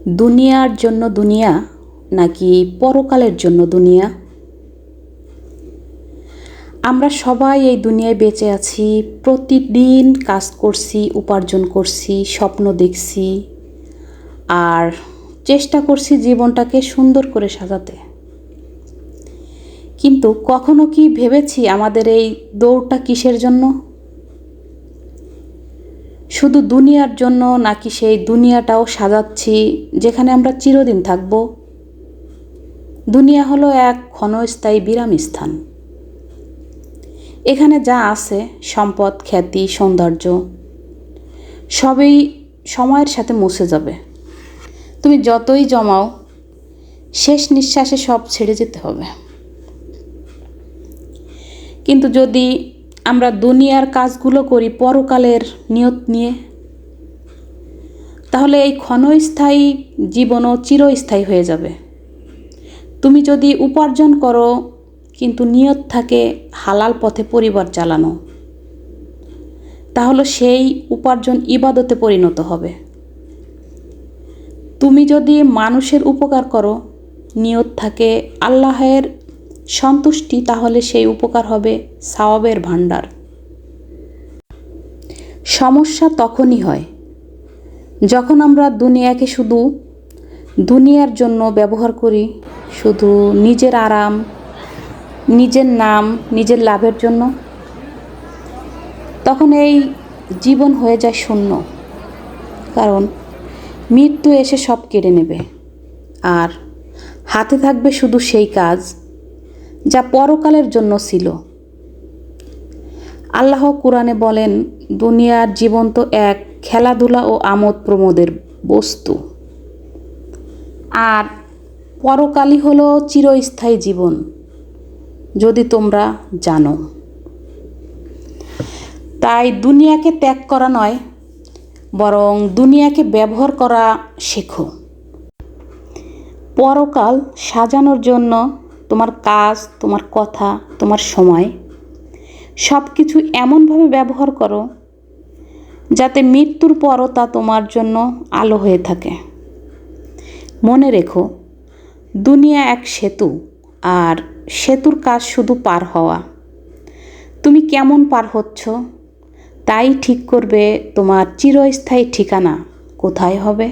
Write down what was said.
দুনিয়ার জন্য দুনিয়া নাকি পরকালের জন্য দুনিয়া? আমরা সবাই এই দুনিয়ায় বেঁচে আছি, প্রতিদিন কাজ করছি, উপার্জন করছি, স্বপ্ন দেখছি আর চেষ্টা করছি জীবনটাকে সুন্দর করে সাজাতে। কিন্তু কখনো কি ভেবেছি আমাদের এই দৌড়টা কিসের জন্য? শুধু দুনিয়ার জন্য নাকি সেই দুনিয়াটাও সাজাচ্ছি যেখানে আমরা চিরদিন থাকব? দুনিয়া হলো এক ক্ষণস্থায়ী বিরাম স্থান। এখানে যা আছে, সম্পদ, খ্যাতি, সৌন্দর্য, সবই সময়ের সাথে মুছে যাবে। তুমি যতই জমাও, শেষ নিঃশ্বাসে সব ছেড়ে যেতে হবে। কিন্তু যদি আমরা দুনিয়ার কাজগুলো করি পরকালের নিয়ত নিয়ে, তাহলে এই ক্ষণস্থায়ী জীবনও চিরস্থায়ী হয়ে যাবে। তুমি যদি উপার্জন করো কিন্তু নিয়ত থাকে হালাল পথে পরিবার চালানো, তাহলে সেই উপার্জন ইবাদতে পরিণত হবে। তুমি যদি মানুষের উপকার করো, নিয়ত থাকে আল্লাহের সন্তুষ্টি, তাহলে সেই উপকার হবে সওয়াবের ভাণ্ডার। সমস্যা তখনই হয় যখন আমরা দুনিয়াকে শুধু দুনিয়ার জন্য ব্যবহার করি, শুধু নিজের আরাম, নিজের নাম, নিজের লাভের জন্য। তখন এই জীবন হয়ে যায় শূন্য, কারণ মৃত্যু এসে সব কেড়ে নেবে আর হাতে থাকবে শুধু সেই কাজ যা পরকালের জন্য ছিল। আল্লাহ কুরআনে বলেন, দুনিয়ার জীবন তো এক খেলাধুলা ও আমোদ প্রমোদের বস্তু, আর পরকালই হলো চিরস্থায়ী জীবন, যদি তোমরা জানো। তাই দুনিয়াকে ত্যাগ করা নয়, বরং দুনিয়াকে ব্যবহার করা শেখো। পরকাল সাজানোর জন্য তোমার কাজ, তোমার কথা, তোমার সময় সব কিছু এমনভাবে ব্যবহার করো যাতে মৃত্যুর পরও তা তোমার জন্য আলো হয়ে থাকে। মনে রেখো, দুনিয়া এক সেতু, আর সেতুর কাজ শুধু পার হওয়া। তুমি কেমন পার হচ্ছ তাই ঠিক করবে তোমার চিরস্থায়ী ঠিকানা কোথায় হবে।